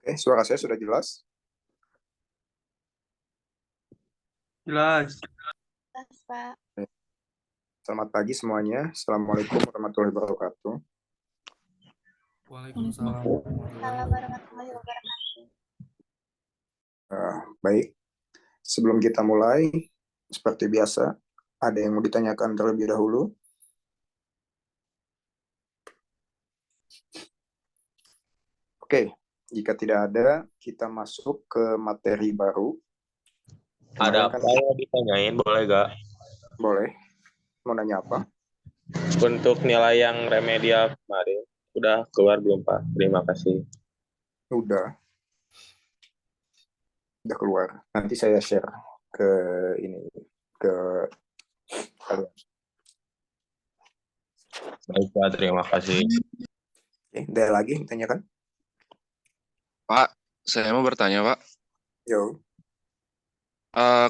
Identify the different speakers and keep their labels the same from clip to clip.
Speaker 1: Oke, suara saya sudah jelas.
Speaker 2: Jelas.
Speaker 3: Jelas, Pak.
Speaker 1: Selamat pagi semuanya. Assalamualaikum warahmatullahi wabarakatuh.
Speaker 2: Waalaikumsalam.
Speaker 3: Assalamualaikum warahmatullahi wabarakatuh.
Speaker 1: Baik, sebelum kita mulai, seperti biasa, ada yang mau ditanyakan terlebih dahulu? Oke, jika tidak ada, kita masuk ke materi baru.
Speaker 4: Ada apa yang ditanyain, boleh gak?
Speaker 1: Boleh. Mau nanya apa?
Speaker 4: Untuk nilai yang remedial kemarin, udah keluar belum Pak? Terima kasih.
Speaker 1: Udah keluar. Nanti saya share ke kalian.
Speaker 4: Baik Pak, terima kasih.
Speaker 1: Oke, ada lagi yang ditanyakan?
Speaker 5: Pak, saya mau bertanya, Pak.
Speaker 1: Yo.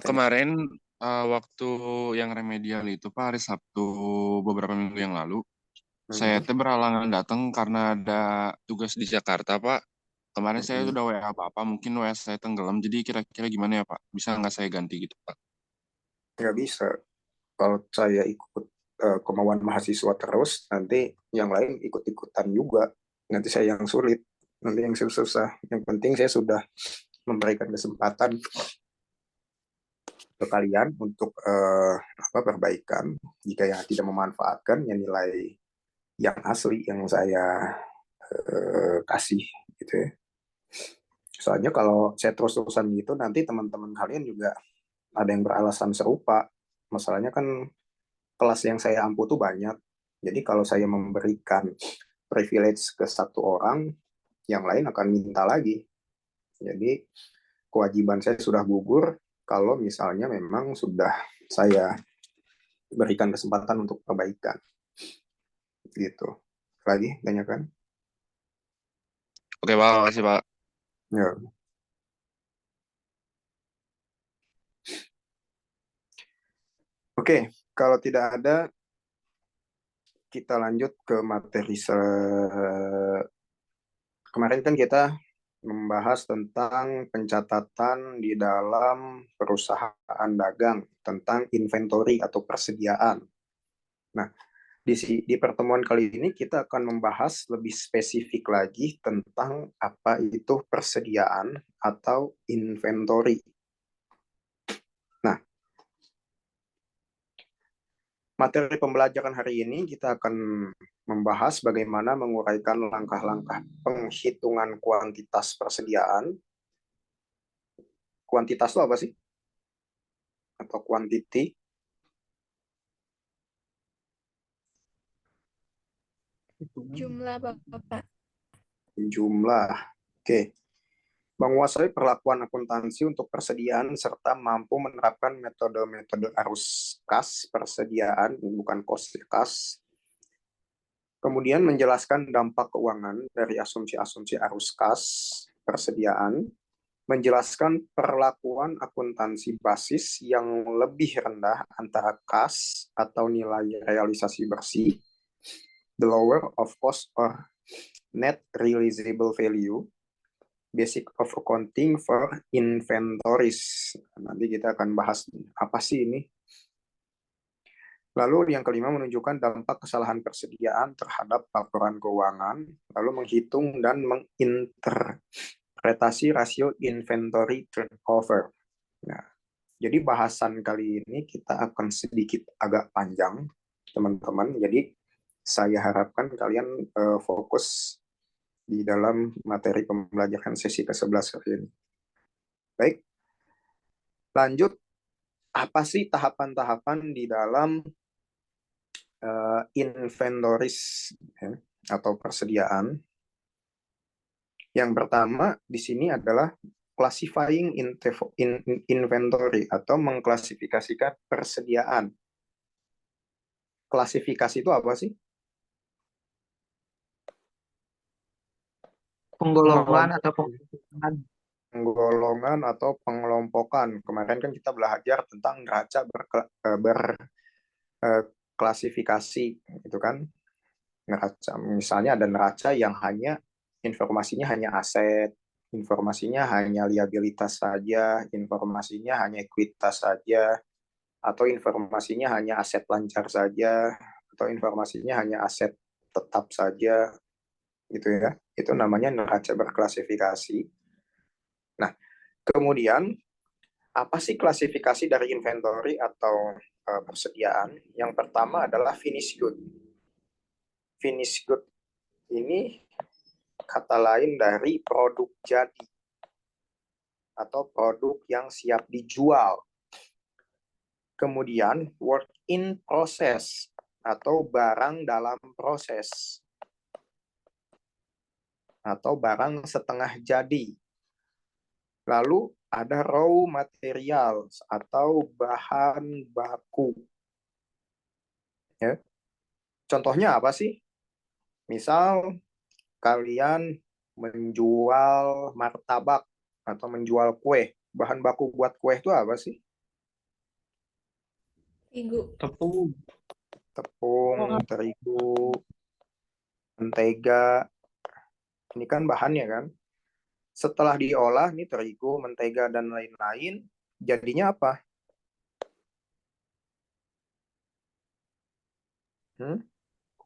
Speaker 5: Kemarin waktu yang remedial itu, Pak, hari Sabtu beberapa minggu yang lalu, saya berhalangan datang karena ada tugas di Jakarta, Pak. Kemarin saya sudah WA Bapak, mungkin WA saya tenggelam, jadi kira-kira gimana ya, Pak? Bisa nggak saya ganti gitu, Pak?
Speaker 1: Nggak bisa. Kalau saya ikut kemauan mahasiswa terus, nanti yang lain ikut-ikutan juga. Nanti saya yang sulit, nanti yang susah. Yang penting saya sudah memberikan kesempatan ke kalian untuk perbaikan. Jika yang tidak memanfaatkan, ya nilai yang asli yang saya kasih, gitu ya. Soalnya kalau saya terus-terusan gitu, nanti teman-teman kalian juga ada yang beralasan serupa. Masalahnya kan kelas yang saya ampu tuh banyak. Jadi kalau saya memberikan privilege ke satu orang, yang lain akan minta lagi. Jadi kewajiban saya sudah gugur kalau misalnya memang sudah saya berikan kesempatan untuk perbaikan. Gitu. Lagi tanyakan?
Speaker 5: Oke, Pak. Makasih, Pak.
Speaker 1: Ya. Oke, kalau tidak ada, kita lanjut ke materi kemarin kan kita membahas tentang pencatatan di dalam perusahaan dagang tentang inventory atau persediaan. Nah, di pertemuan kali ini kita akan membahas lebih spesifik lagi tentang apa itu persediaan atau inventory. Nah, materi pembelajaran hari ini kita akan membahas bagaimana menguraikan langkah-langkah penghitungan kuantitas persediaan. Kuantitas itu apa sih? Atau quantity?
Speaker 3: Jumlah, Bapak.
Speaker 1: Jumlah. Oke. Menguasai perlakuan akuntansi untuk persediaan serta mampu menerapkan metode-metode arus kas persediaan, bukan cost kas. Kemudian menjelaskan dampak keuangan dari asumsi-asumsi arus kas persediaan, menjelaskan perlakuan akuntansi basis yang lebih rendah antara kas atau nilai realisasi bersih, the lower of cost or net realizable value, basic of accounting for inventories. Nanti kita akan bahas apa sih ini. Lalu yang kelima menunjukkan dampak kesalahan persediaan terhadap laporan keuangan, lalu menghitung dan menginterpretasi rasio inventory turnover. Nah, jadi bahasan kali ini kita akan sedikit agak panjang, teman-teman. Jadi saya harapkan kalian fokus di dalam materi pembelajaran sesi ke-11 hari ini. Baik, lanjut. Apa sih tahapan-tahapan di dalam inventories ya, atau persediaan? Yang pertama di sini adalah classifying inventory atau mengklasifikasikan persediaan. Klasifikasi itu apa sih?
Speaker 2: Penggolongan atau pengelompokan.
Speaker 1: Penggolongan atau pengelompokan. Kemarin kan kita belajar tentang neraca berklasifikasi, itu kan. Neraca, misalnya ada neraca yang hanya informasinya hanya aset, Informasinya hanya liabilitas saja, informasinya hanya ekuitas saja, atau informasinya hanya aset lancar saja, atau informasinya hanya aset tetap saja, gitu ya. Itu namanya neraca berklasifikasi. Nah, kemudian apa sih klasifikasi dari inventory atau persediaan? Yang pertama adalah finished good. Finished good ini kata lain dari produk jadi atau produk yang siap dijual. Kemudian work in process atau barang dalam proses atau barang setengah jadi. Lalu ada raw materials atau bahan baku. Ya. Contohnya apa sih? Misal kalian menjual martabak atau menjual kue. Bahan baku buat kue itu apa sih?
Speaker 2: Tepung.
Speaker 1: Tepung, terigu, mentega. Ini kan bahannya kan. Setelah diolah, nih terigu, mentega, dan lain-lain, jadinya apa?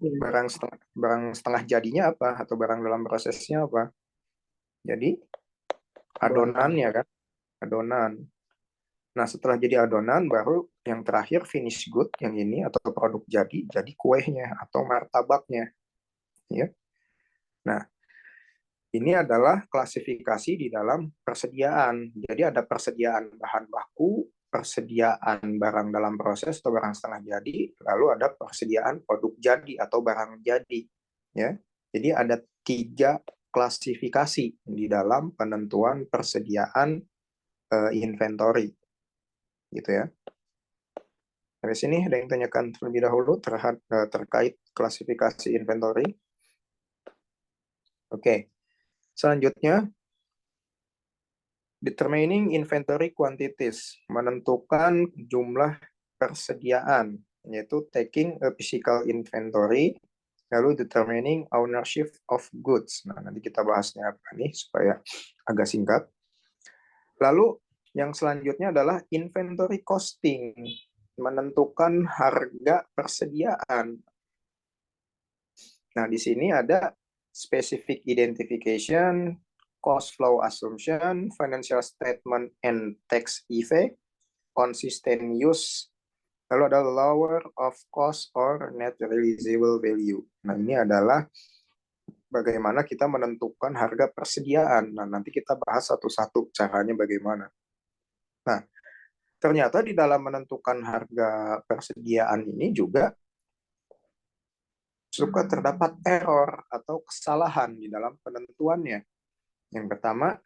Speaker 1: Barang setengah jadinya apa? Atau barang dalam prosesnya apa? Jadi, adonannya kan? Adonan. Nah, setelah jadi adonan, baru yang terakhir finish good, yang ini, atau produk jadi kuehnya, atau martabaknya. Ya. Nah, ini adalah klasifikasi di dalam persediaan. Jadi ada persediaan bahan baku, persediaan barang dalam proses atau barang setengah jadi, lalu ada persediaan produk jadi atau barang jadi. Ya, jadi ada 3 klasifikasi di dalam penentuan persediaan inventory, gitu ya. Dari sini ada yang tanyakan terlebih dahulu terkait klasifikasi inventory. Oke. Selanjutnya, determining inventory quantities, menentukan jumlah persediaan, yaitu taking a physical inventory, lalu determining ownership of goods. Nah, nanti kita bahasnya apa nih, supaya agak singkat. Lalu, yang selanjutnya adalah inventory costing, menentukan harga persediaan. Nah, di sini ada specific identification, cost flow assumption, financial statement and tax effect, consistent use, lalu ada lower of cost or net realizable value. Nah, ini adalah bagaimana kita menentukan harga persediaan. Nah, nanti kita bahas satu-satu caranya bagaimana. Nah, ternyata di dalam menentukan harga persediaan ini juga suka terdapat error atau kesalahan di dalam penentuannya. Yang pertama,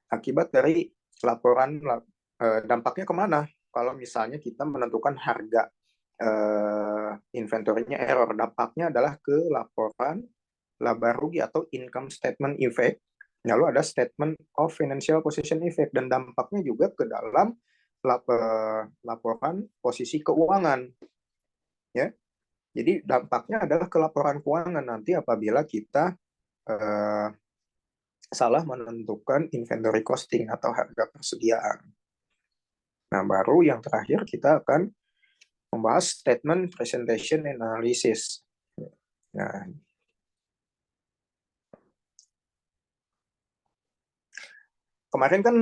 Speaker 1: akibat dari laporan dampaknya kemana? Kalau misalnya kita menentukan harga inventory-nya error, dampaknya adalah ke laporan laba rugi atau income statement effect. Lalu ada statement of financial position effect, dan dampaknya juga ke dalam laporan posisi keuangan. Ya. Jadi dampaknya adalah ke laporan keuangan nanti apabila kita salah menentukan inventory costing atau harga persediaan. Nah, baru yang terakhir kita akan membahas statement presentation and analysis. Nah, kemarin kan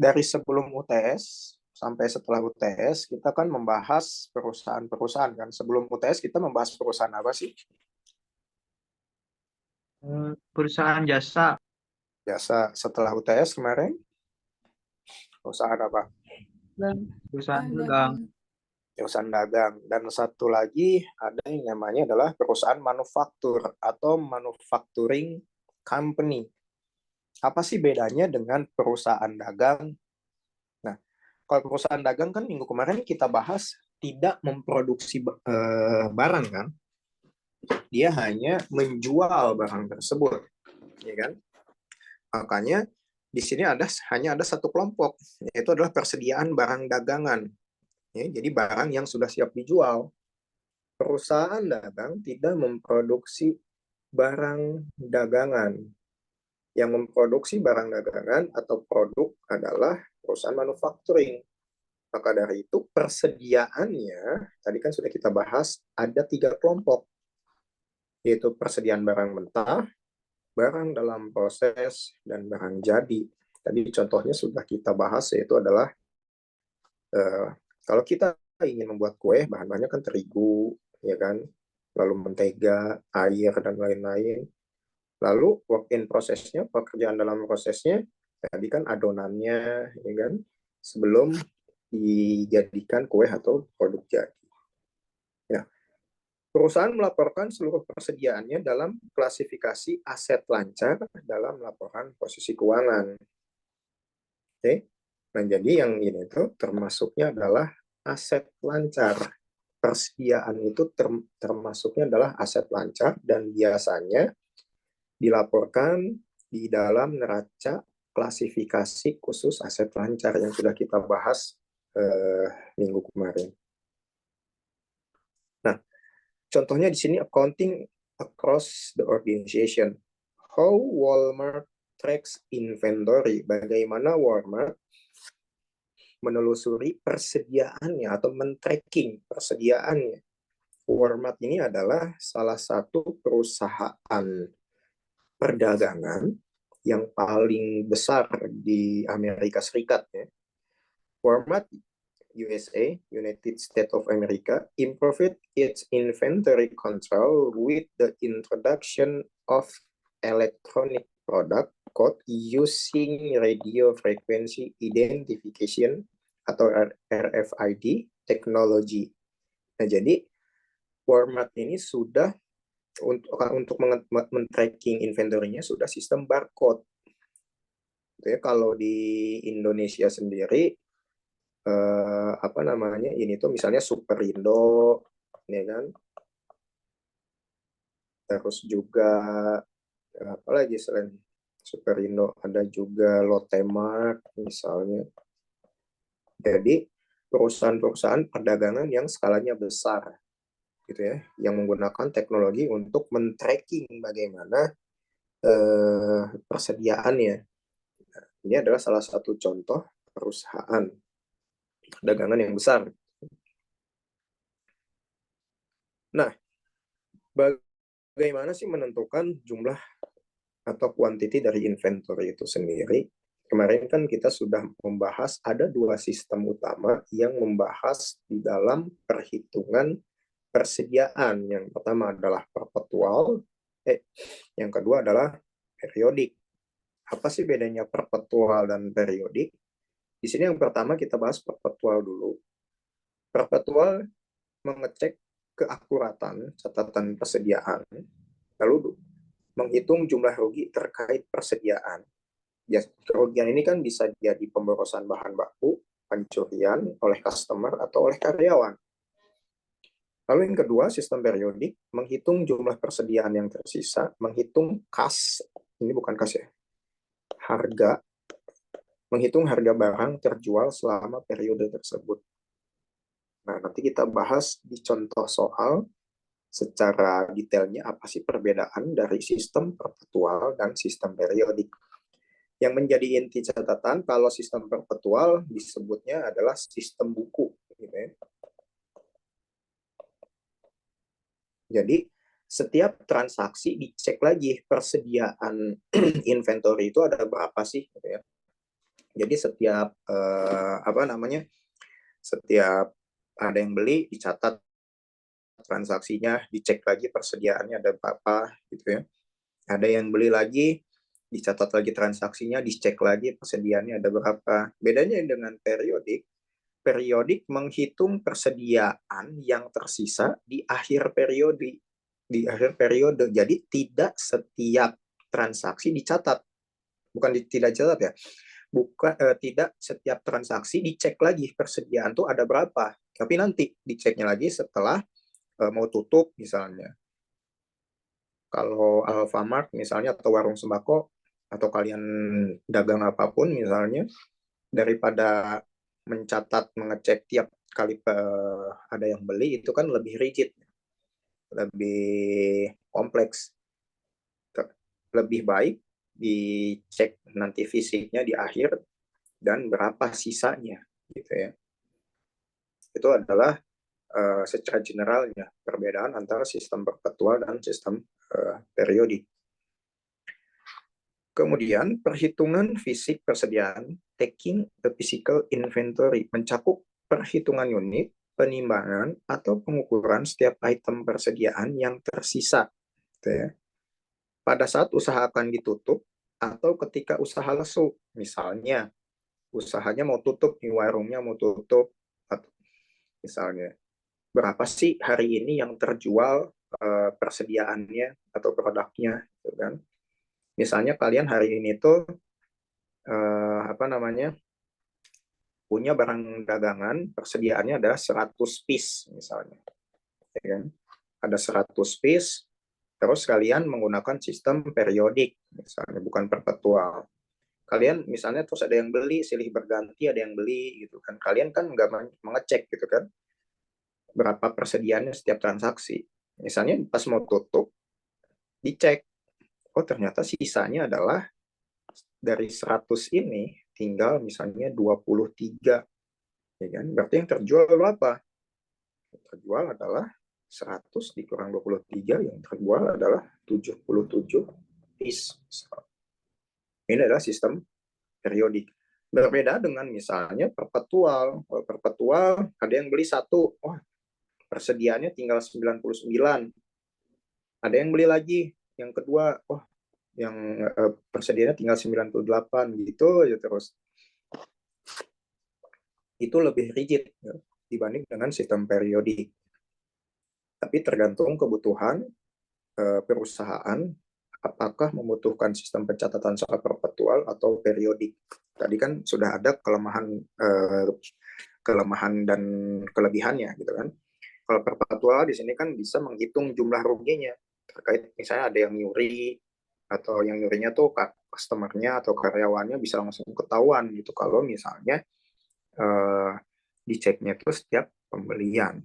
Speaker 1: dari sebelum UTS sampai setelah UTS kita kan membahas perusahaan-perusahaan kan. Sebelum UTS kita membahas perusahaan apa sih?
Speaker 2: Perusahaan jasa.
Speaker 1: Jasa. Setelah UTS kemarin perusahaan apa?
Speaker 2: Perusahaan dagang.
Speaker 1: Perusahaan dagang. Dan satu lagi ada yang namanya adalah perusahaan manufaktur atau manufacturing company. Apa sih bedanya dengan perusahaan dagang? Nah, kalau perusahaan dagang kan minggu kemarin kita bahas tidak memproduksi barang kan? Dia hanya menjual barang tersebut, ya kan? Makanya di sini hanya ada satu kelompok, yaitu adalah persediaan barang dagangan. Ya, jadi barang yang sudah siap dijual. Perusahaan dagang tidak memproduksi barang dagangan. Yang memproduksi barang dagangan atau produk adalah perusahaan manufacturing. Maka dari itu persediaannya, tadi kan sudah kita bahas, ada 3 kelompok, yaitu persediaan barang mentah, barang dalam proses, dan barang jadi. Tadi contohnya sudah kita bahas, yaitu adalah kalau kita ingin membuat kue, bahan-bahannya kan terigu, ya kan, lalu mentega, air, dan lain-lain. Lalu work in prosesnya, pekerjaan dalam prosesnya, tadi kan adonannya, ya kan, sebelum dijadikan kue atau produk jadi. Ya. Perusahaan melaporkan seluruh persediaannya dalam klasifikasi aset lancar dalam laporan posisi keuangan. Oke. Nah, jadi yang ini tuh termasuknya adalah aset lancar. Persediaan itu termasuknya adalah aset lancar dan biasanya dilaporkan di dalam neraca klasifikasi khusus aset lancar yang sudah kita bahas minggu kemarin. Nah, contohnya di sini accounting across the organization. How Walmart tracks inventory. Bagaimana Walmart menelusuri persediaannya atau men-tracking persediaannya. Walmart ini adalah salah satu perusahaan perdagangan yang paling besar di Amerika Serikat. Ya. Walmart USA, United States of America, improved its inventory control with the introduction of electronic product code using radio frequency identification atau RFID technology. Nah, jadi Walmart ini sudah untuk men-tracking inventory-nya sudah sistem barcode. Ya, kalau di Indonesia sendiri apa namanya ini tuh misalnya Superindo, ya kan, terus juga apalagi selain Superindo ada juga Lotte Mart misalnya. Jadi perusahaan-perusahaan perdagangan yang skalanya besar, gitu ya, yang menggunakan teknologi untuk men-tracking bagaimana persediaannya. Nah, ini adalah salah satu contoh perusahaan perdagangan yang besar. Nah, bagaimana sih menentukan jumlah atau quantity dari inventory itu sendiri? Kemarin kan kita sudah membahas ada 2 sistem utama yang membahas di dalam perhitungan persediaan. Yang pertama adalah perpetual, yang kedua adalah periodik. Apa sih bedanya perpetual dan periodik? Di sini yang pertama kita bahas perpetual dulu. Perpetual mengecek keakuratan catatan persediaan, lalu menghitung jumlah rugi terkait persediaan. Ya, kerugian ini kan bisa jadi pemborosan bahan baku, pencurian oleh customer atau oleh karyawan. Lalu yang kedua, sistem periodik menghitung jumlah persediaan yang tersisa, menghitung kas, ini bukan kas ya, harga, menghitung harga barang terjual selama periode tersebut. Nah, nanti kita bahas di contoh soal secara detailnya apa sih perbedaan dari sistem perpetual dan sistem periodik. Yang menjadi inti catatan, kalau sistem perpetual disebutnya adalah sistem buku. Gitu ya. Jadi, setiap transaksi dicek lagi persediaan inventory itu ada berapa sih. Gitu ya. Jadi setiap setiap ada yang beli dicatat transaksinya, dicek lagi persediaannya ada berapa gitu ya. Ada yang beli lagi, dicatat lagi transaksinya, dicek lagi persediaannya ada berapa. Bedanya dengan periodik, periodik menghitung persediaan yang tersisa di akhir periode. Di akhir periode. Jadi tidak setiap transaksi dicatat. Bukan tidak dicatat ya. Tidak setiap transaksi dicek lagi persediaan tuh ada berapa, tapi nanti diceknya lagi setelah mau tutup misalnya. Kalau Alfamart misalnya atau warung sembako atau kalian dagang apapun misalnya, daripada mencatat mengecek tiap kali ada yang beli itu kan lebih rigid, lebih kompleks. Lebih baik dicek nanti fisiknya di akhir dan berapa sisanya gitu ya. Itu adalah secara generalnya perbedaan antara sistem perpetual dan sistem periodik. Kemudian perhitungan fisik persediaan, taking a physical inventory, mencakup perhitungan unit, penimbangan atau pengukuran setiap item persediaan yang tersisa gitu ya. Pada saat usaha akan ditutup atau ketika usaha lesu, misalnya usahanya mau tutup, nih warungnya mau tutup, atau misalnya berapa sih hari ini yang terjual persediaannya atau produknya, gitu kan? Misalnya kalian hari ini tuh punya barang dagangan persediaannya ada 100 piece misalnya, ya kan? Ada 100 piece, terus kalian menggunakan sistem periodik misalnya, bukan perpetual. Kalian misalnya terus ada yang beli silih berganti, ada yang beli gitu kan. Kalian kan nggak mengecek gitu kan berapa persediaannya setiap transaksi. Misalnya pas mau tutup dicek, oh ternyata sisanya adalah dari 100 ini tinggal misalnya 23, ya kan? Berarti yang terjual berapa? Yang terjual adalah 100 dikurang 23, yang terjual adalah 77 piece. Ini adalah sistem periodik. Berbeda dengan misalnya perpetual. Kalau perpetual ada yang beli satu, oh persediaannya tinggal 99. Ada yang beli lagi, yang kedua, oh yang persediaannya tinggal 98 gitu ya terus. Itu lebih rigid ya, dibanding dengan sistem periodik. Tapi tergantung kebutuhan perusahaan, apakah membutuhkan sistem pencatatan soal perpetual atau periodik. Tadi kan sudah ada kelemahan dan kelebihannya gitu kan. Kalau perpetual di sini kan bisa menghitung jumlah ruginya terkait misalnya ada yang nyuri, atau yang nyurinya tuh customer-nya atau karyawannya bisa langsung ketahuan gitu kalau misalnya diceknya itu setiap pembelian.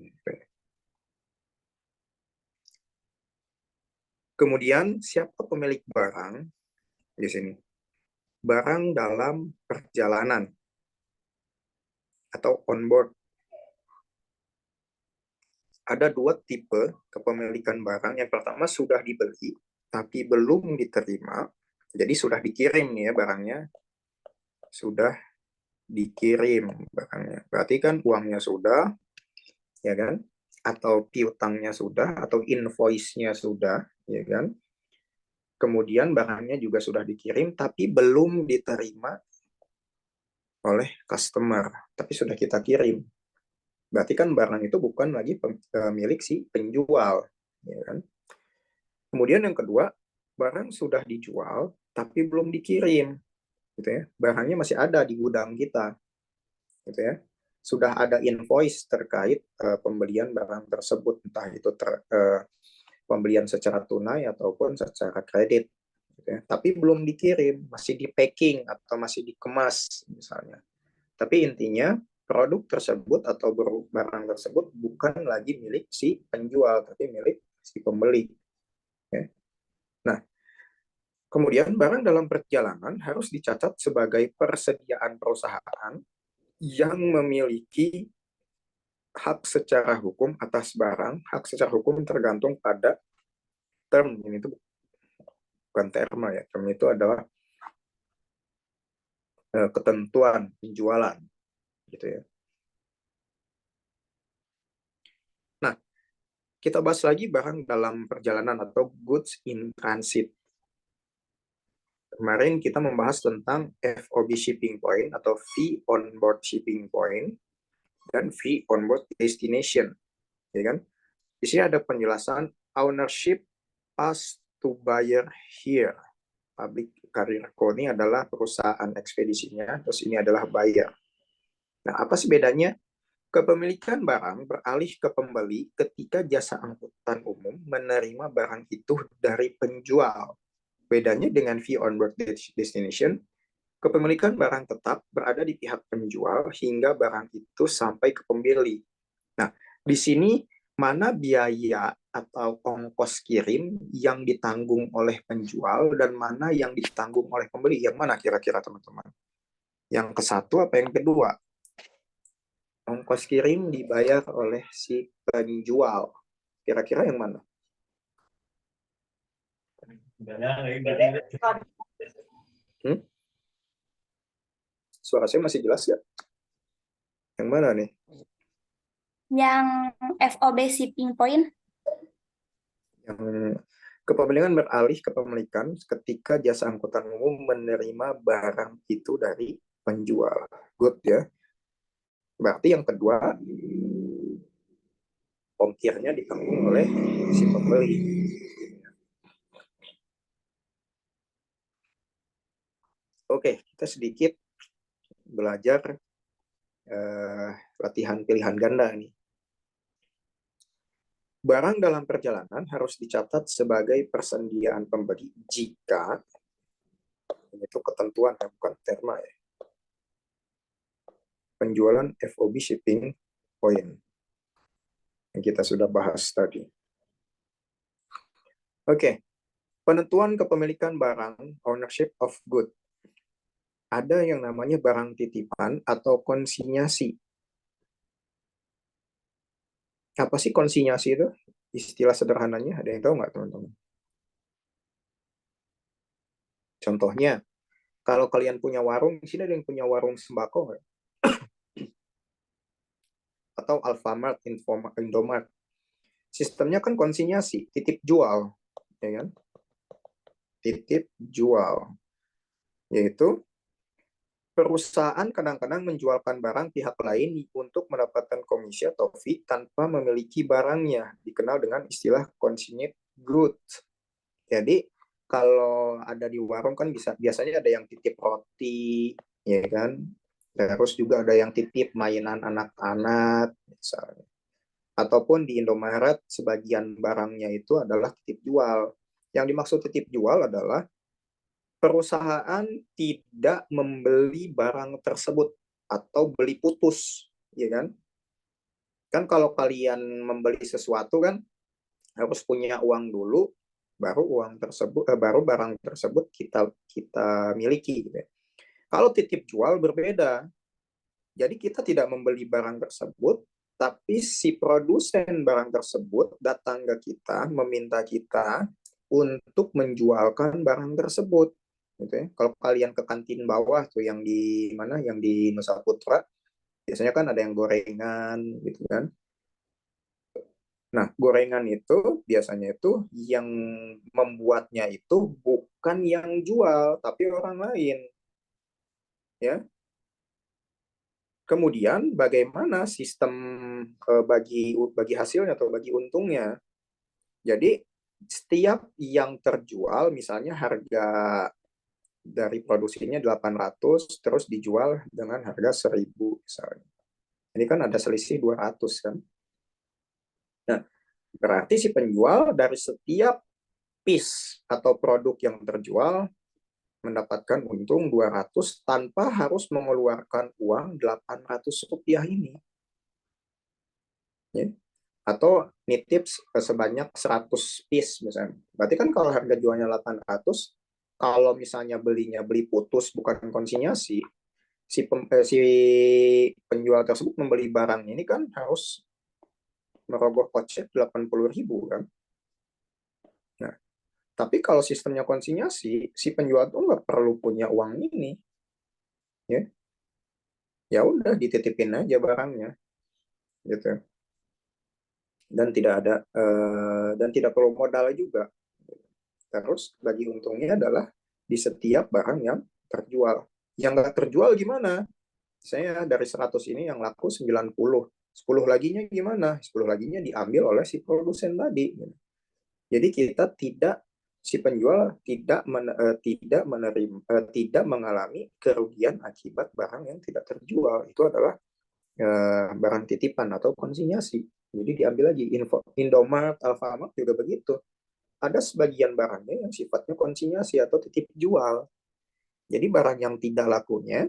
Speaker 1: Kemudian siapa pemilik barang di sini? Barang dalam perjalanan atau onboard. Ada dua tipe kepemilikan barang. Yang pertama sudah dibeli tapi belum diterima. Jadi sudah dikirim nih ya barangnya. Sudah dikirim barangnya. Berarti kan uangnya sudah, ya kan? Atau piutangnya sudah, atau invoice-nya sudah, ya kan? Kemudian barangnya juga sudah dikirim tapi belum diterima oleh customer, tapi sudah kita kirim. Berarti kan barang itu bukan lagi milik si penjual, ya kan? Kemudian yang kedua, barang sudah dijual tapi belum dikirim, gitu ya. Barangnya masih ada di gudang kita, gitu ya. Sudah ada invoice terkait pembelian barang tersebut, entah itu pembelian secara tunai ataupun secara kredit, gitu ya. Tapi belum dikirim, masih di packing atau masih dikemas misalnya. Tapi intinya produk tersebut atau barang tersebut bukan lagi milik si penjual, tapi milik si pembeli. Ya. Nah, kemudian barang dalam perjalanan harus dicatat sebagai persediaan perusahaan yang memiliki hak secara hukum atas barang. Hak secara hukum tergantung pada term. Ini itu bukan terma ya. Term itu adalah ketentuan penjualan, gitu ya. Nah, kita bahas lagi barang dalam perjalanan atau goods in transit. Kemarin kita membahas tentang FOB shipping point atau fee on board shipping point dan fee on board destination, ya kan? Di sini ada penjelasan ownership pass to buyer here. Public Carrier Co. ini adalah perusahaan ekspedisinya, terus ini adalah buyer. Nah, apa sih bedanya? Kepemilikan barang beralih ke pembeli ketika jasa angkutan umum menerima barang itu dari penjual. Bedanya dengan fee on board destination, kepemilikan barang tetap berada di pihak penjual hingga barang itu sampai ke pembeli. Nah, di sini mana biaya atau ongkos kirim yang ditanggung oleh penjual dan mana yang ditanggung oleh pembeli? Yang mana kira-kira teman-teman? Yang ke satu apa yang kedua? Ongkos kirim dibayar oleh si penjual. Kira-kira yang mana? Suara saya masih jelas ya? Yang mana nih?
Speaker 3: Yang FOB shipping point.
Speaker 1: Yang kepemilikan beralih kepemilikan ketika jasa angkutan umum menerima barang itu dari penjual. Good ya. Berarti yang kedua, ongkirnya ditanggung oleh si pembeli. Oke, kita sedikit belajar latihan pilihan ganda nih. Barang dalam perjalanan harus dicatat sebagai persediaan pembeli jika, itu ketentuan ya, bukan terma ya, penjualan FOB shipping point yang kita sudah bahas tadi. Oke, penentuan kepemilikan barang, ownership of good. Ada yang namanya barang titipan atau konsinyasi. Apa sih konsinyasi itu? Istilah sederhananya, ada yang tahu nggak teman-teman? Contohnya, kalau kalian punya warung, di sini ada yang punya warung sembako nggak? Atau Alfamart, Indomart. Sistemnya kan konsinyasi, titip jual, ya kan? Titip jual, yaitu perusahaan kadang-kadang menjualkan barang pihak lain untuk mendapatkan komisi atau fee tanpa memiliki barangnya, dikenal dengan istilah consigned good. Jadi kalau ada di warung kan biasanya ada yang titip roti, ya kan? Terus juga ada yang titip mainan anak-anak, misalnya. Ataupun di Indomaret sebagian barangnya itu adalah titip jual. Yang dimaksud titip jual adalah perusahaan tidak membeli barang tersebut atau beli putus, ya kan? Kan kalau kalian membeli sesuatu kan harus punya uang dulu, baru baru barang tersebut kita miliki. Gitu. Kalau titip jual berbeda, jadi kita tidak membeli barang tersebut, tapi si produsen barang tersebut datang ke kita, meminta kita untuk menjualkan barang tersebut. Gitu ya. Kalau kalian ke kantin bawah tuh yang di mana, yang di Nusa Putra, biasanya kan ada yang gorengan gitu kan. Nah, gorengan itu biasanya itu yang membuatnya itu bukan yang jual, tapi orang lain. Ya. Kemudian bagaimana sistem bagi hasilnya atau bagi untungnya? Jadi setiap yang terjual, misalnya harga dari produksinya 800 terus dijual dengan harga 1000 misalnya. Ini kan ada selisih 200 kan. Nah, berarti si penjual dari setiap piece atau produk yang terjual mendapatkan untung 200 tanpa harus mengeluarkan uang 800 rupiah ini. Ya. Atau nitip sebanyak 100 piece misalnya. Berarti kan kalau harga jualnya 800, kalau misalnya beli putus bukan konsinyasi, si penjual tersebut membeli barang ini kan harus merogoh kocek 80.000 kan. Nah, tapi kalau sistemnya konsinyasi, si penjual tuh nggak perlu punya uang ini, ya, ya udah dititipin aja barangnya, gitu. Dan tidak perlu modal juga. Terus bagi untungnya adalah di setiap barang yang terjual. Yang nggak terjual gimana? Saya dari 100 ini yang laku 90. 10 laginya gimana? 10 laginya diambil oleh si produsen tadi. Jadi kita si penjual tidak mengalami kerugian akibat barang yang tidak terjual. Itu adalah barang titipan atau konsinyasi. Jadi diambil lagi. Indomart, Alfamart juga begitu. Ada sebagian barangnya yang sifatnya konsinyasi atau titip jual. Jadi barang yang tidak lakunya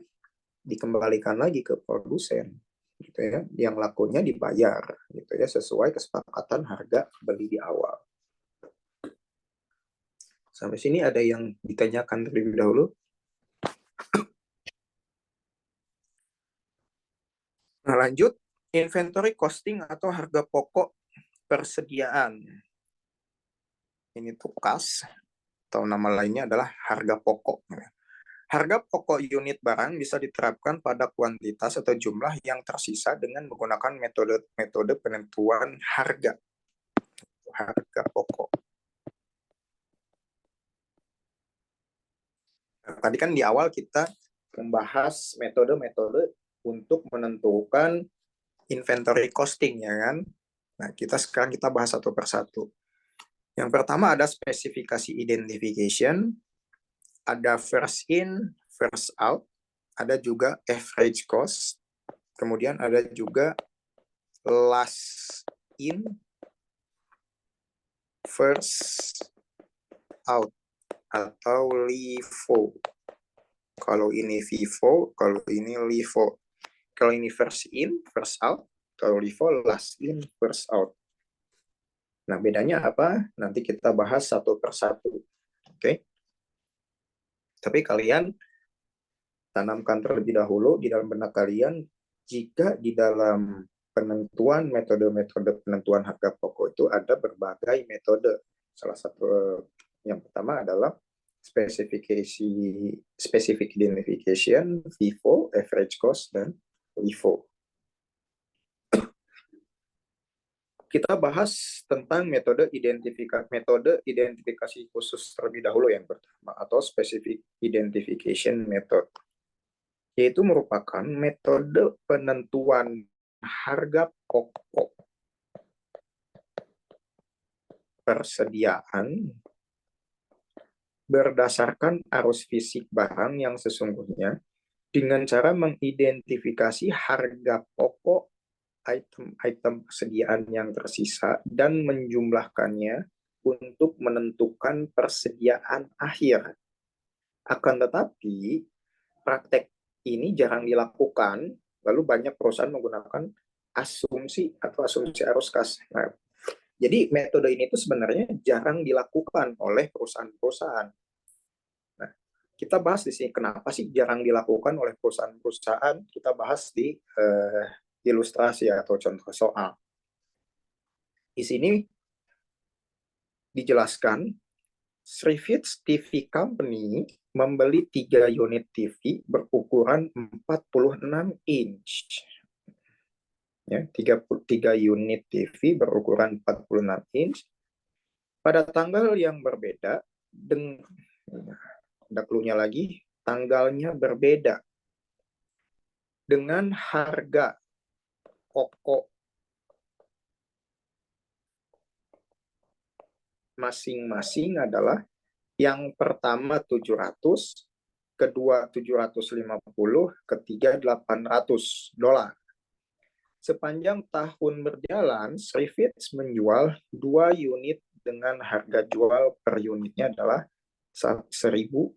Speaker 1: dikembalikan lagi ke produsen. gitu ya, yang lakunya dibayar gitu ya sesuai kesepakatan harga beli di awal. Sampai sini ada yang ditanyakan terlebih dahulu? Nah, lanjut, inventory costing atau harga pokok persediaan. Ini tuh kas, atau nama lainnya adalah harga pokok. Harga pokok unit barang bisa diterapkan pada kuantitas atau jumlah yang tersisa dengan menggunakan metode penentuan harga pokok. Nah, tadi kan di awal kita membahas metode-metode untuk menentukan inventory costing, ya kan? Nah, sekarang kita bahas satu persatu. Yang pertama ada spesifikasi identification, ada first in, first out, ada juga average cost, kemudian ada juga last in, first out, atau LIFO. Kalau ini FIFO, kalau ini LIFO. Kalau ini first in, first out, kalau LIFO last in, first out. Nah, bedanya apa? Nanti kita bahas satu persatu. Oke? Tapi kalian tanamkan terlebih dahulu di dalam benak kalian, jika di dalam penentuan metode-metode penentuan harga pokok itu ada berbagai metode. Salah satu yang pertama adalah specific identification, FIFO, average cost, dan LIFO. Kita bahas tentang metode identifikasi khusus terlebih dahulu yang pertama, atau specific identification method, yaitu merupakan metode penentuan harga pokok persediaan berdasarkan arus fisik barang yang sesungguhnya dengan cara mengidentifikasi harga pokok item-item persediaan yang tersisa dan menjumlahkannya untuk menentukan persediaan akhir. Akan tetapi, praktek ini jarang dilakukan, lalu banyak perusahaan menggunakan asumsi atau asumsi arus kas. Nah, jadi metode ini itu sebenarnya jarang dilakukan oleh perusahaan-perusahaan. Nah, kita bahas di sini kenapa sih jarang dilakukan oleh perusahaan-perusahaan. Kita bahas di ilustrasi atau contoh soal. Di sini dijelaskan, Srifits TV Company membeli 3 unit TV berukuran 46 inch. Ya, 3 unit TV berukuran 46 inch pada tanggal yang berbeda, ada clue-nya lagi, tanggalnya berbeda, dengan harga pokok masing-masing adalah yang pertama 700, kedua 750, ketiga $800. Sepanjang tahun berjalan, Srifits menjual 2 unit dengan harga jual per unitnya adalah 1.200.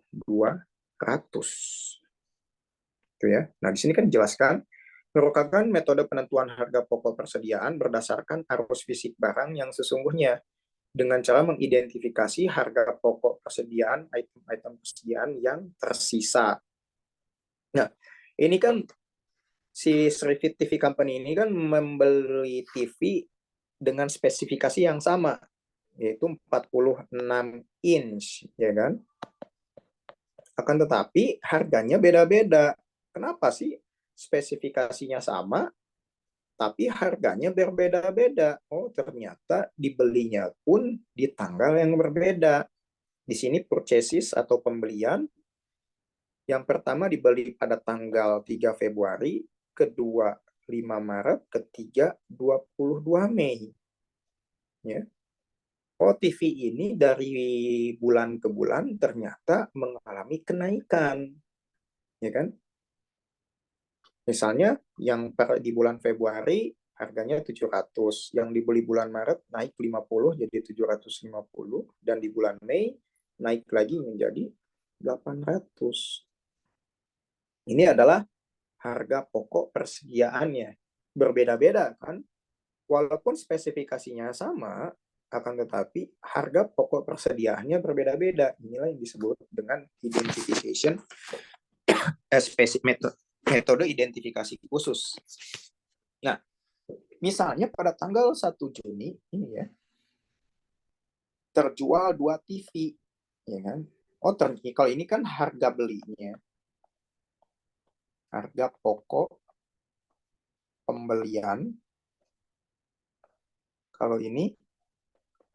Speaker 1: Itu ya. Nah, di sini kan dijelaskan merupakan metode penentuan harga pokok persediaan berdasarkan arus fisik barang yang sesungguhnya dengan cara mengidentifikasi harga pokok persediaan item-item persediaan yang tersisa. Nah, ini kan si Srifit TV Company ini kan membeli TV dengan spesifikasi yang sama, yaitu 46 inch, ya kan? Akan tetapi harganya beda-beda. Kenapa sih spesifikasinya sama, tapi harganya berbeda-beda? Oh, ternyata dibelinya pun di tanggal yang berbeda. Di sini purchases atau pembelian, yang pertama dibeli pada tanggal 3 Februari, kedua 5 Maret, ketiga 22 Mei. Ya. Oh, TV ini dari bulan ke bulan ternyata mengalami kenaikan. Ya kan? Misalnya yang di bulan Februari harganya 700, yang dibeli bulan Maret naik 50 jadi 750, dan di bulan Mei naik lagi menjadi 800. Ini adalah harga pokok persediaannya. berbeda-beda kan, walaupun spesifikasinya sama, akan tetapi harga pokok persediaannya berbeda-beda. Inilah yang disebut dengan identification metode identifikasi khusus. Nah, misalnya pada tanggal 1 Juni ini ya, terjual 2 TV, ya kan? Kalau ini kan harga belinya, harga pokok pembelian. Kalau ini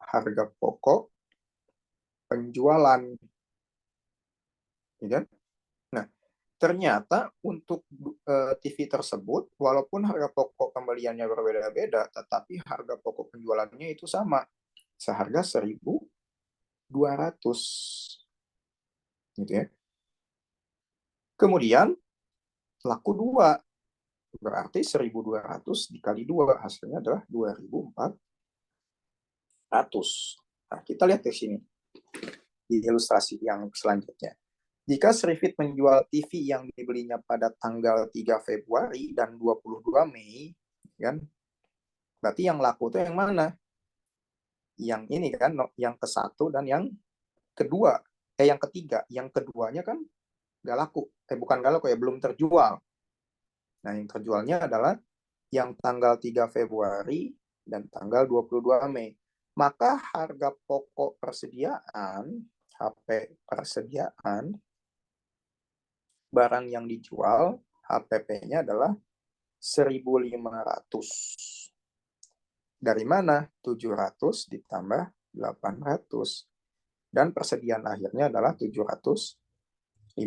Speaker 1: harga pokok penjualan, ya kan? Nah, ternyata untuk TV tersebut, walaupun harga pokok pembeliannya berbeda-beda, tetapi harga pokok penjualannya itu sama, seharga 1.200, gitu ya. Kemudian laku 2, berarti 1.200 dikali 2, hasilnya adalah 2.400. Nah, kita lihat di sini, di ilustrasi yang selanjutnya. Jika Srifit menjual TV yang dibelinya pada tanggal 3 Februari dan 22 Mei, kan? Berarti yang laku itu yang mana? Yang ini kan, yang ke-1 dan yang kedua. Yang ketiga. Yang keduanya kan nggak laku. Bukan nggak laku ya, belum terjual. Nah, yang terjualnya adalah yang tanggal 3 Februari dan tanggal 22 Mei. Maka harga pokok persediaan, HP persediaan, barang yang dijual, HPP-nya adalah 1.500. Dari mana? 700 ditambah 800. Dan persediaan akhirnya adalah 750.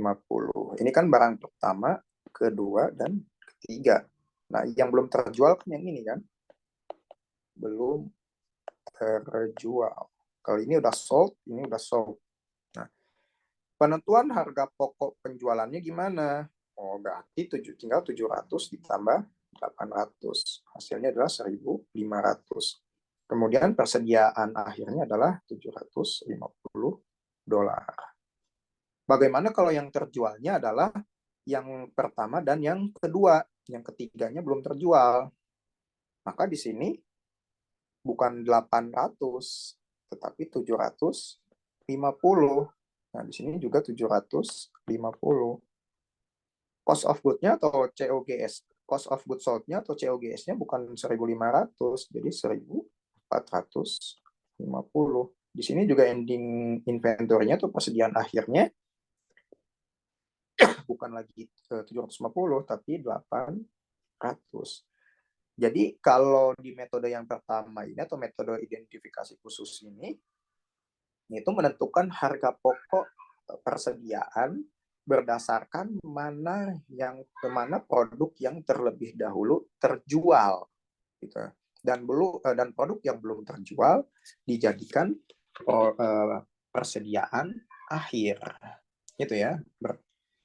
Speaker 1: Ini kan barang pertama, kedua, dan ketiga. Nah, yang belum terjual kan yang ini kan? Belum terjual. Kalau ini udah sold, ini udah sold. Nah, penentuan harga pokok penjualannya gimana? Oh, berarti tinggal 700 ditambah 800. Hasilnya adalah 1.500. Kemudian persediaan akhirnya adalah $750. Bagaimana kalau yang terjualnya adalah yang pertama dan yang kedua, yang ketiganya belum terjual? Maka di sini bukan 800, tetapi 750. Nah, di sini juga 750. Cost of good-nya atau COGS, cost of goods sold-nya atau COGS-nya bukan 1.500, jadi 1.450. Di sini juga ending inventory-nya atau persediaan akhirnya bukan lagi 750, tapi 800. Jadi kalau di metode yang pertama ini atau metode identifikasi khusus ini, itu menentukan harga pokok persediaan berdasarkan mana produk yang terlebih dahulu terjual, gitu. Dan produk yang belum terjual dijadikan persediaan akhir, gitu ya.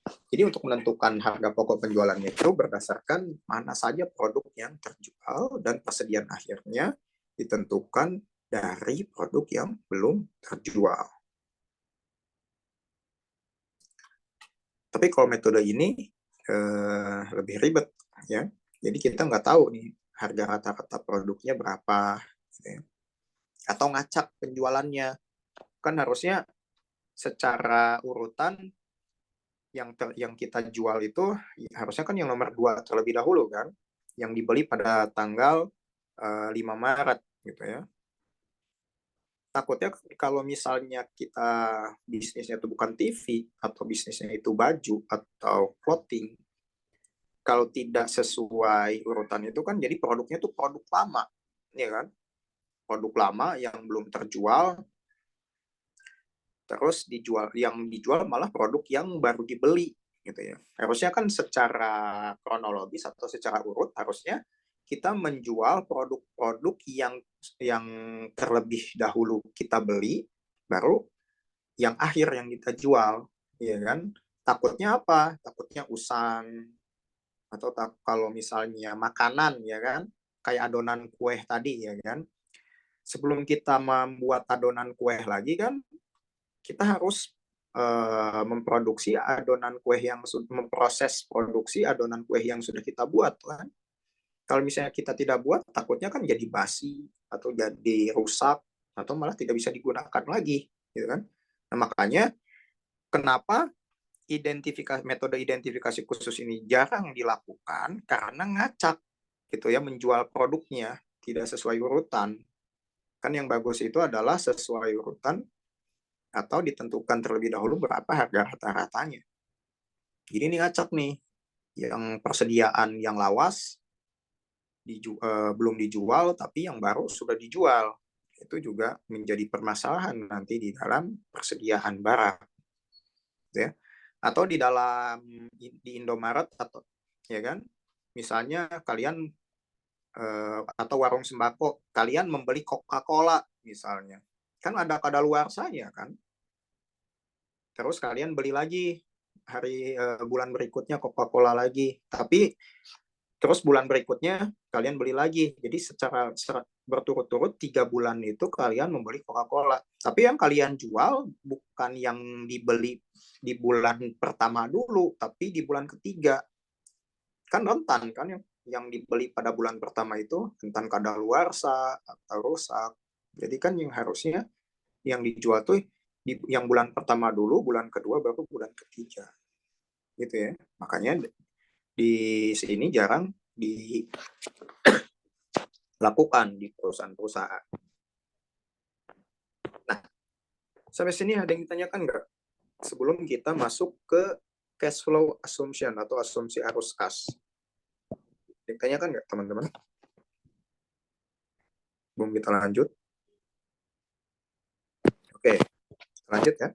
Speaker 1: Jadi untuk menentukan harga pokok penjualannya itu berdasarkan mana saja produk yang terjual dan persediaan akhirnya ditentukan dari produk yang belum terjual. Tapi kalau metode ini lebih ribet ya. Jadi kita nggak tahu nih harga rata-rata produknya berapa, gitu ya. Atau ngacak penjualannya. Kan harusnya secara urutan yang kita jual itu harusnya kan yang nomor 2 terlebih dahulu kan, yang dibeli pada tanggal 5 Maret gitu ya. Takutnya kalau misalnya kita bisnisnya itu bukan TV atau bisnisnya itu baju atau clothing, kalau tidak sesuai urutan itu kan jadi produknya itu produk lama, ya kan? Produk lama yang belum terjual, terus yang dijual malah produk yang baru dibeli, gitu ya. Harusnya kan secara kronologis atau secara urut harusnya kita menjual produk-produk yang terlebih dahulu kita beli, baru yang akhir yang kita jual, ya kan? Takutnya apa? Takutnya usang, atau kalau misalnya makanan, ya kan? Kayak adonan kue tadi, ya kan? Sebelum kita membuat adonan kue lagi kan, kita harus memproduksi adonan kue memproses produksi adonan kue yang sudah kita buat kan. Kalau misalnya kita tidak buat, takutnya kan jadi basi atau jadi rusak atau malah tidak bisa digunakan lagi, gitu kan? Nah, makanya kenapa metode identifikasi khusus ini jarang dilakukan karena ngacak gitu ya, menjual produknya tidak sesuai urutan. Kan yang bagus itu adalah sesuai urutan atau ditentukan terlebih dahulu berapa harga rata-ratanya. Jadi ini ngacak nih, yang persediaan yang lawas belum dijual, tapi yang baru sudah dijual. Itu juga menjadi permasalahan nanti di dalam persediaan barang. Ya. Atau di dalam di Indomaret atau ya kan, misalnya kalian atau warung sembako, kalian membeli Coca-Cola misalnya, kan ada kadaluarsanya kan. Terus kalian beli lagi bulan berikutnya Coca-Cola lagi, tapi terus bulan berikutnya kalian beli lagi. Jadi secara berturut-turut 3 bulan itu kalian membeli Coca-Cola. Tapi yang kalian jual bukan yang dibeli di bulan pertama dulu, tapi di bulan ketiga. Kan rentan kan yang dibeli pada bulan pertama itu rentan kadaluarsa atau rusak. Jadi kan yang harusnya yang dijual tuh yang bulan pertama dulu, bulan kedua baru bulan ketiga. Gitu ya. Makanya di sini jarang dilakukan di perusahaan-perusahaan. Nah, sampai sini ada yang ditanyakan nggak? Sebelum kita masuk ke cash flow assumption atau asumsi arus kas. Ditanyakan nggak teman-teman? Belum kita lanjut. Oke, lanjut ya.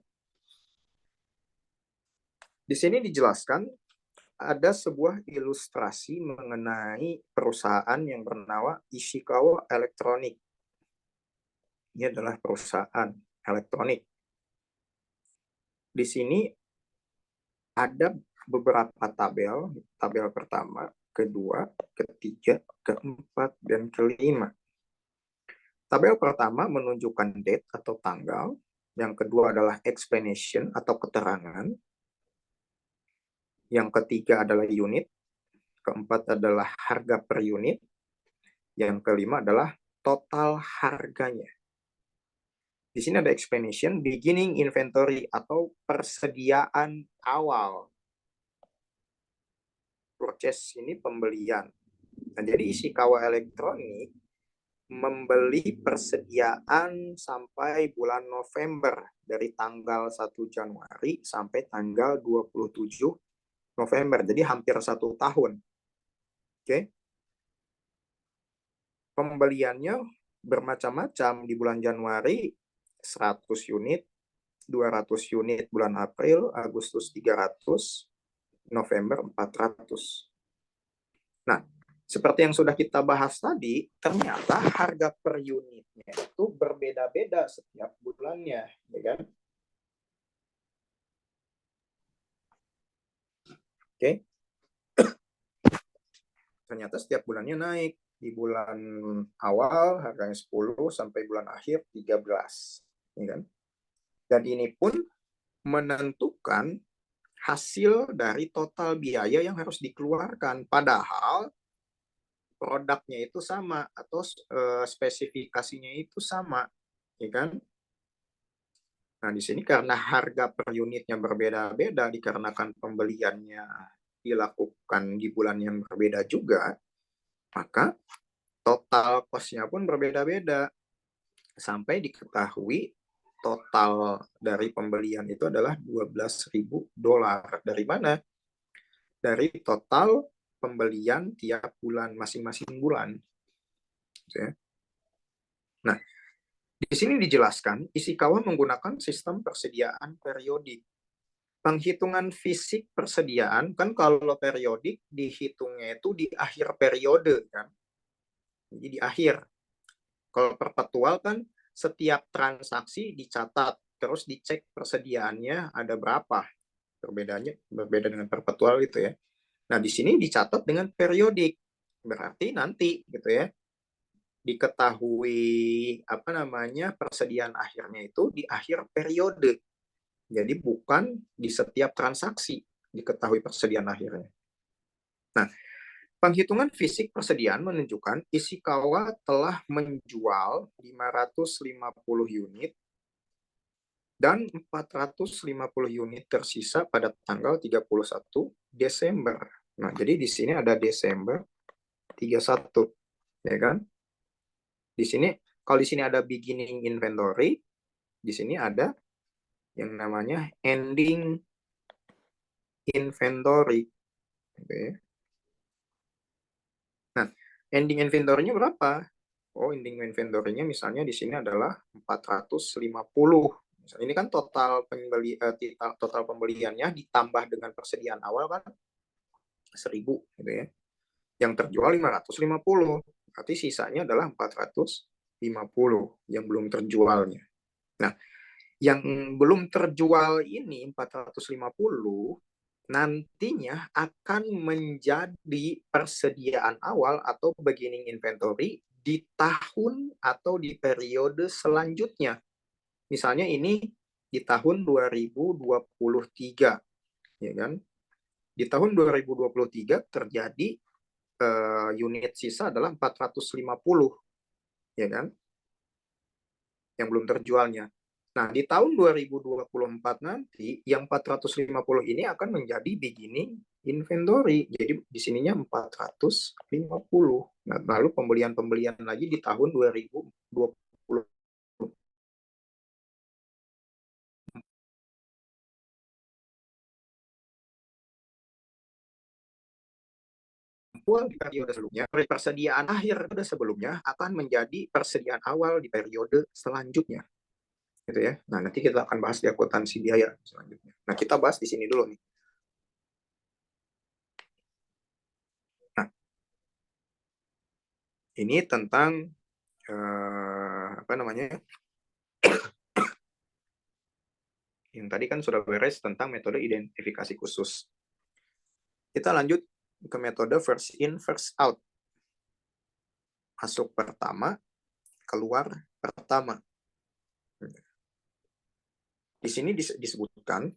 Speaker 1: Di sini dijelaskan ada sebuah ilustrasi mengenai perusahaan yang bernama Ishikawa Electronic. Ini adalah perusahaan elektronik. Di sini ada beberapa tabel, tabel pertama, kedua, ketiga, keempat, dan kelima. Tabel pertama menunjukkan date atau tanggal, yang kedua adalah explanation atau keterangan, yang ketiga adalah unit, keempat adalah harga per unit, yang kelima adalah total harganya. Di sini ada explanation, beginning inventory atau persediaan awal. Purchase ini pembelian. Nah, jadi Ishikawa Electronic membeli persediaan sampai bulan November, dari tanggal 1 Januari sampai tanggal 27 November. Jadi hampir 1 tahun. Oke. Pembeliannya bermacam-macam. Di bulan Januari 100 unit, 200 unit bulan April, Agustus 300, November 400. Nah, seperti yang sudah kita bahas tadi, ternyata harga per unitnya itu berbeda-beda setiap bulannya, ya kan? Oke. Ternyata setiap bulannya naik. Di bulan awal harganya 10 sampai bulan akhir 13, ya kan? Dan ini pun menentukan hasil dari total biaya yang harus dikeluarkan. Padahal produknya itu sama atau spesifikasinya itu sama, ya kan? Nah, di sini karena harga per unitnya berbeda-beda dikarenakan pembeliannya dilakukan di bulan yang berbeda juga, maka total cost-nya pun berbeda-beda. Sampai diketahui total dari pembelian itu adalah $12.000. Dari mana? Dari total pembelian tiap bulan, masing-masing bulan. Nah, di sini dijelaskan, Ishikawa menggunakan sistem persediaan periodik. Penghitungan fisik persediaan, kan kalau periodik dihitungnya itu di akhir periode, kan? Jadi di akhir. Kalau perpetual kan setiap transaksi dicatat, terus dicek persediaannya ada berapa. Berbeda dengan perpetual gitu ya. Nah, di sini dicatat dengan periodik. Berarti nanti gitu ya, diketahui persediaan akhirnya itu di akhir periode. Jadi bukan di setiap transaksi diketahui persediaan akhirnya. Nah, Penghitungan fisik persediaan menunjukkan Ishikawa telah menjual 550 unit dan 450 unit tersisa pada tanggal 31 Desember. Nah, jadi di sini ada Desember 31, ya kan? Di sini, kalau di sini ada beginning inventory, di sini ada yang namanya ending inventory. Oke. Nah, ending inventory-nya berapa? Oh, ending inventory-nya misalnya di sini adalah 450. Ini kan total pembeliannya ditambah dengan persediaan awal kan 1000 gitu ya. Yang terjual 550. Berarti sisanya adalah 450 yang belum terjualnya. Nah, yang belum terjual ini 450 nantinya akan menjadi persediaan awal atau beginning inventory di tahun atau di periode selanjutnya. Misalnya ini di tahun 2023, ya kan? Di tahun 2023 terjadi unit sisa adalah 450, ya kan? Yang belum terjualnya. Nah, di tahun 2024 nanti, yang 450 ini akan menjadi beginning inventory. Jadi, di sininya 450. Nah, lalu pembelian-pembelian lagi di tahun 2020. Di periode sebelumnya, persediaan akhir sebelumnya akan menjadi persediaan awal di periode selanjutnya. Gitu ya. Nah, nanti kita akan bahas di akuntansi biaya selanjutnya. Nah, kita bahas di sini dulu nih. Nah, ini tentang apa namanya? Yang tadi kan sudah beres tentang metode identifikasi khusus. Kita lanjut ke metode first in, first out. Masuk pertama, keluar pertama. Di sini disebutkan,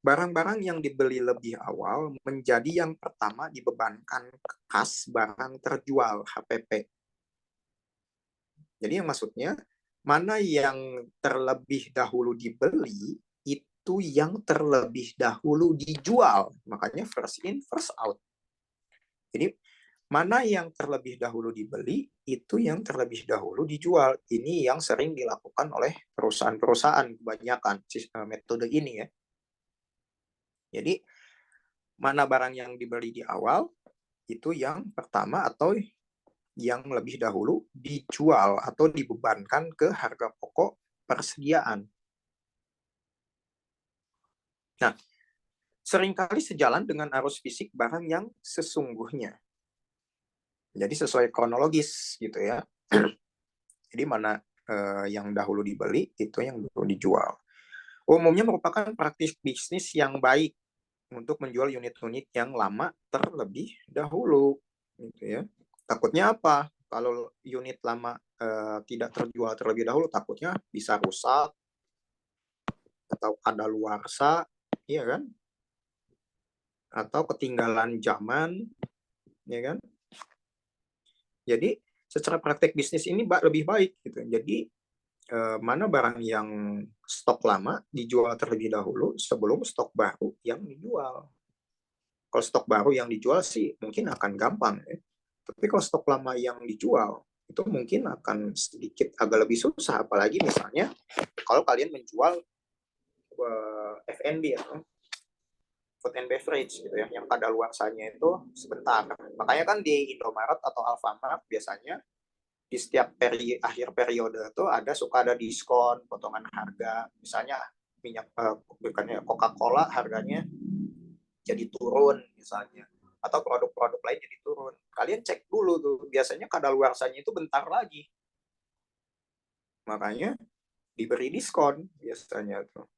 Speaker 1: barang-barang yang dibeli lebih awal menjadi yang pertama dibebankan ke kas barang terjual, HPP. Jadi yang maksudnya, mana yang terlebih dahulu dibeli, itu yang terlebih dahulu dijual. Makanya first in, first out. Jadi, mana yang terlebih dahulu dibeli, itu yang terlebih dahulu dijual. Ini yang sering dilakukan oleh perusahaan-perusahaan, kebanyakan metode ini ya. Jadi, mana barang yang dibeli di awal, itu yang pertama atau yang lebih dahulu dijual atau dibebankan ke harga pokok persediaan. Nah, seringkali sejalan dengan arus fisik barang yang sesungguhnya. Jadi sesuai kronologis gitu ya. Jadi mana yang dahulu dibeli, itu yang dahulu dijual. Umumnya merupakan praktik bisnis yang baik untuk menjual unit-unit yang lama terlebih dahulu. Gitu ya. Takutnya apa? Kalau unit lama tidak terjual terlebih dahulu, takutnya bisa rusak atau kadaluarsa, iya kan? Atau ketinggalan zaman, ya kan? Jadi secara praktek bisnis ini lebih baik gitu. Jadi mana barang yang stok lama dijual terlebih dahulu sebelum stok baru yang dijual. Kalau stok baru yang dijual sih mungkin akan gampang ya. Tapi kalau stok lama yang dijual itu mungkin akan sedikit agak lebih susah, apalagi misalnya kalau kalian menjual F&B atau food and beverage gitu ya, yang kadaluarsanya itu sebentar. Makanya kan di Indomaret atau Alfamart biasanya di setiap akhir periode itu suka ada diskon, potongan harga. Misalnya minyak bukannya Coca-Cola harganya jadi turun misalnya, atau produk-produk lain jadi turun. Kalian cek dulu tuh, biasanya kadaluarsanya itu bentar lagi. Makanya diberi diskon biasanya tuh.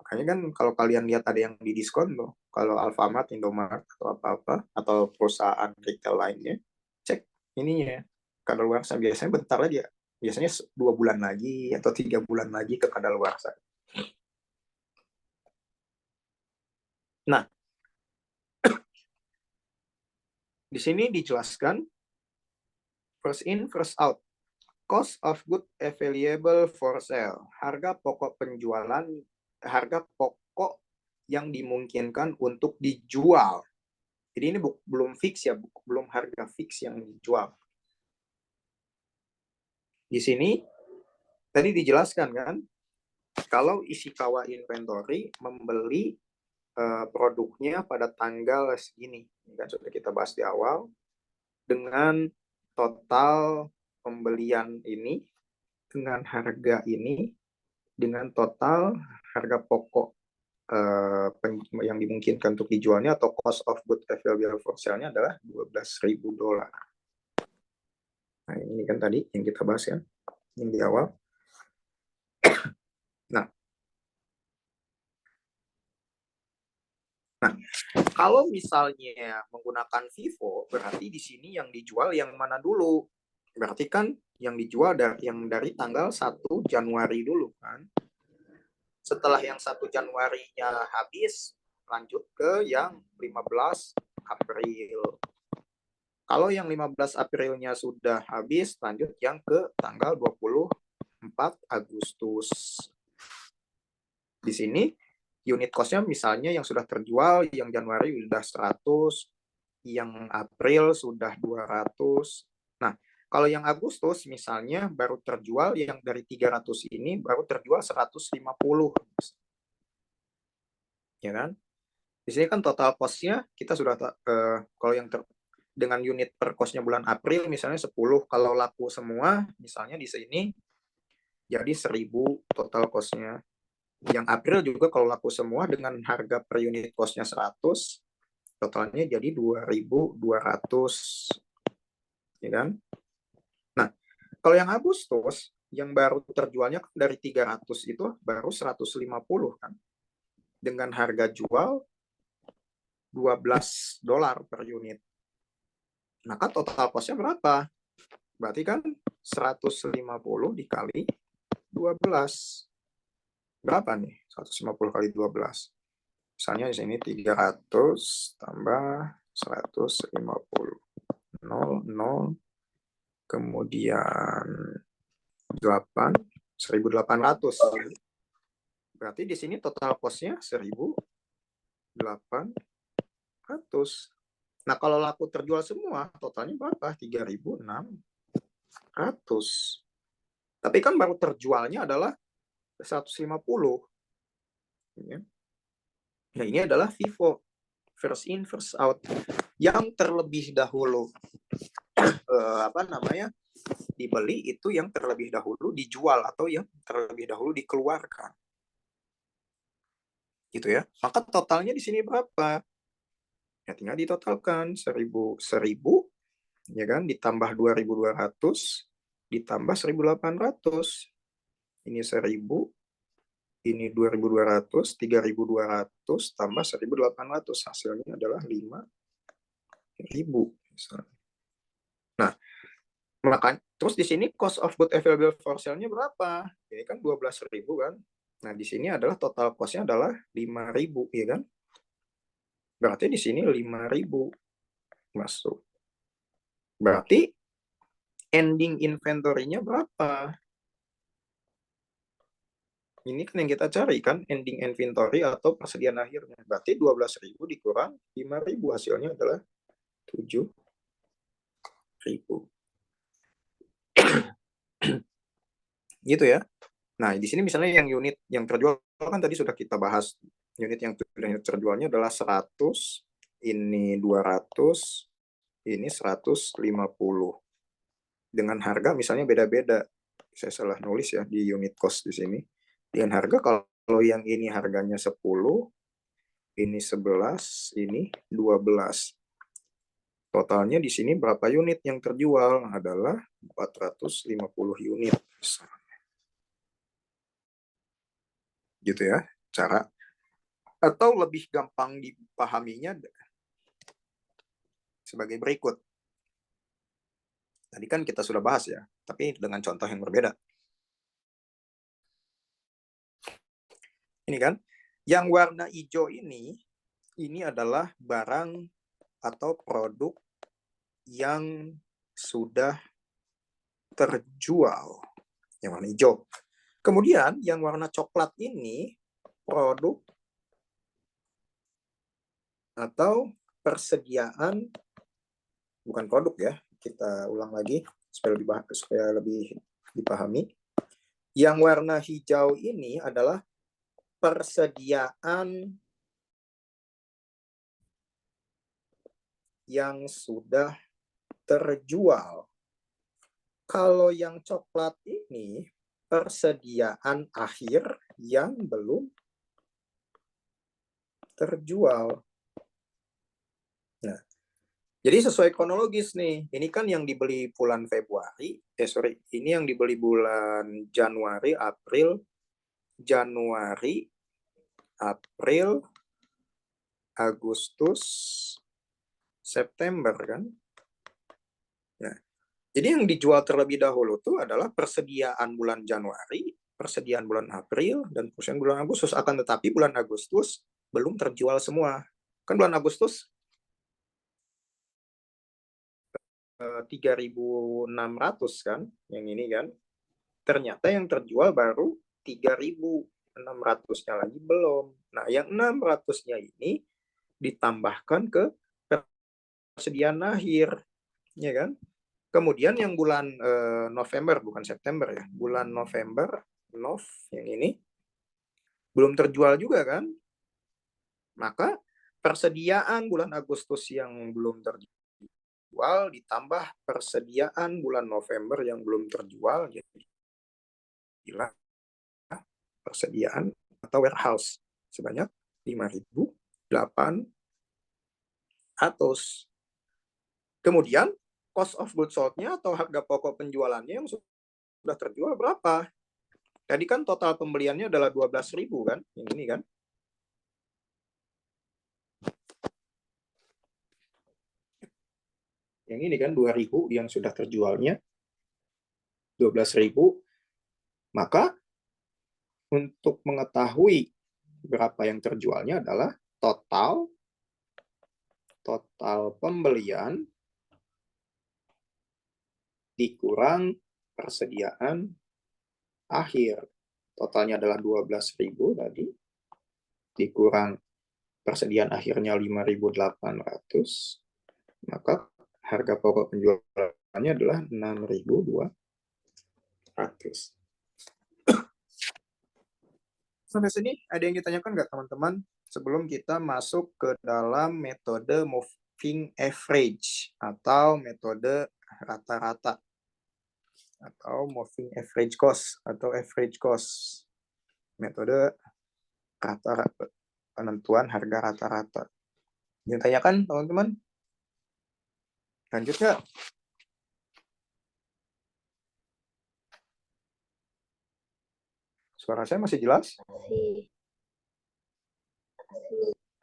Speaker 1: Makanya kan kalau kalian lihat ada yang di diskon tuh, kalau Alfamart, Indomaret atau apa-apa atau perusahaan retail lainnya, cek ininya. Kadaluarsa biasanya bentar lagi ya. Biasanya 2 bulan lagi atau 3 bulan lagi ke kadaluarsa. Nah, Di sini dijelaskan first in, first out. Cost of good available for sale. Harga pokok penjualan, harga pokok yang dimungkinkan untuk dijual. Jadi ini belum fix ya, belum harga fix yang dijual. Di sini tadi dijelaskan kan, kalau Ishikawa Inventory membeli produknya pada tanggal segini, ini kan sudah kita bahas di awal, dengan total pembelian ini, dengan harga ini, dengan total harga pokok yang dimungkinkan untuk dijualnya atau cost of good available for sale-nya adalah $12.000. Nah, ini kan tadi yang kita bahas ya, yang di awal. Nah, kalau misalnya menggunakan FIFO, berarti di sini yang dijual yang mana dulu? Berarti kan yang dijual yang dari tanggal 1 Januari dulu kan. Setelah yang 1 Januarinya habis, lanjut ke yang 15 April. Kalau yang 15 Aprilnya sudah habis, lanjut yang ke tanggal 24 Agustus. Di sini unit cost-nya misalnya yang sudah terjual, yang Januari sudah 100, yang April sudah 200. Nah, kalau yang Agustus misalnya baru terjual, yang dari 300 ini baru terjual 150. Ya kan? Di sini kan total cost-nya kita sudah, kalau yang dengan unit per cost-nya bulan April misalnya 10, kalau laku semua misalnya di sini jadi 1000 total cost-nya. Yang April juga kalau laku semua dengan harga per unit cost-nya 100, totalnya jadi 2.200. Ya kan? Nah, kalau yang Agustus, yang baru terjualnya dari 300 itu baru 150 kan. Dengan harga jual $12 per unit. Maka total cost-nya berapa? Berarti kan 150 dikali 12. Berapa nih? 150 kali 12. Misalnya di sini 300 tambah 150. 0, 0, kemudian 8, 1.800. Berarti di sini total cost-nya 1.800. Nah, kalau laku terjual semua, totalnya berapa? 3.600. Tapi kan baru terjualnya adalah 150. Nah, ini adalah FIFO, first in, first out. Yang terlebih dahulu dibeli itu yang terlebih dahulu dijual atau yang terlebih dahulu dikeluarkan. Gitu ya. Maka totalnya di sini berapa? Ya tinggal ditotalkan 1.000 ya kan, ditambah 2.200 ditambah 1.800. Ini 1.000, ini 2.200, 3.200 tambah 1.800, hasilnya adalah 5.000 misalnya. Nah, makanya terus di sini cost of good available for sale-nya berapa? Ini kan 12.000 kan. Nah, di sini adalah total cost-nya adalah 5.000 ya kan. Berarti di sini 5.000 masuk. Berarti ending inventory-nya berapa? Ini kan yang kita cari kan, ending inventory atau persediaan akhirnya. Berarti 12.000 dikurang 5.000, hasilnya adalah 7.000. Gitu ya. Nah, di sini misalnya yang unit yang terjual kan tadi sudah kita bahas. Unit yang terjualnya adalah 100, ini 200, ini 150. Dengan harga misalnya beda-beda. Saya salah nulis ya di unit cost di sini. Dengan harga kalau yang ini harganya 10, ini 11, ini 12. Totalnya di sini berapa unit yang terjual? Adalah 450 unit. Gitu ya, cara. Atau lebih gampang dipahaminya sebagai berikut. Tadi kan kita sudah bahas ya, tapi dengan contoh yang berbeda. Ini kan, yang warna hijau ini adalah barang atau produk yang sudah terjual, yang warna hijau. Kemudian yang warna coklat ini produk atau persediaan, bukan produk ya, kita ulang lagi supaya lebih dipahami. Yang warna hijau ini adalah persediaan yang sudah terjual. Kalau yang coklat ini persediaan akhir yang belum terjual. Nah, jadi sesuai kronologis nih. Ini kan yang dibeli bulan Februari, ini yang dibeli bulan Januari, April, Agustus, September kan. Nah, jadi yang dijual terlebih dahulu itu adalah persediaan bulan Januari, persediaan bulan April, dan persediaan bulan Agustus. Akan tetapi bulan Agustus belum terjual semua. Kan bulan Agustus 3.600 kan, yang ini kan. Ternyata yang terjual baru 3.600-nya lagi belum. Nah, yang 600-nya ini ditambahkan ke persediaan akhir, ya kan? Kemudian yang bulan November, bukan September ya, bulan November, yang ini belum terjual juga kan? Maka persediaan bulan Agustus yang belum terjual ditambah persediaan bulan November yang belum terjual, jadi persediaan atau warehouse sebanyak 5.800. Kemudian cost of goods sold-nya atau harga pokok penjualannya yang sudah terjual berapa? Tadi kan total pembeliannya adalah 12.000 kan, yang ini kan. Yang ini kan 2.000 yang sudah terjualnya 12.000. Maka untuk mengetahui berapa yang terjualnya adalah total pembelian dikurang persediaan akhir. Totalnya adalah 12.000 tadi, dikurang persediaan akhirnya 5.800, maka harga pokok penjualannya adalah 6.200. Sampai sini ada yang ditanyakan nggak teman-teman sebelum kita masuk ke dalam metode moving average atau metode rata-rata atau moving average cost atau average cost, metode rata-rata, penentuan harga rata-rata. Ditanyakan teman-teman? Lanjut ya. Suara saya masih jelas?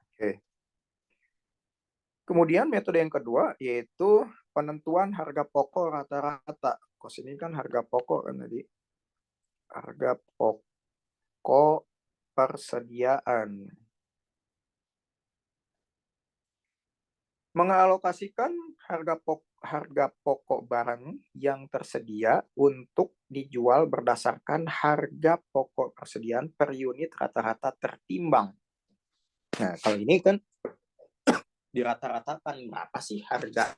Speaker 1: Oke. Kemudian metode yang kedua yaitu penentuan harga pokok rata-rata. Kos ini kan harga pokok kan tadi. Harga pokok persediaan. Mengalokasikan harga pokok barang yang tersedia untuk dijual berdasarkan harga pokok persediaan per unit rata-rata tertimbang. Nah, kalau ini kan dirata-ratakan berapa sih harga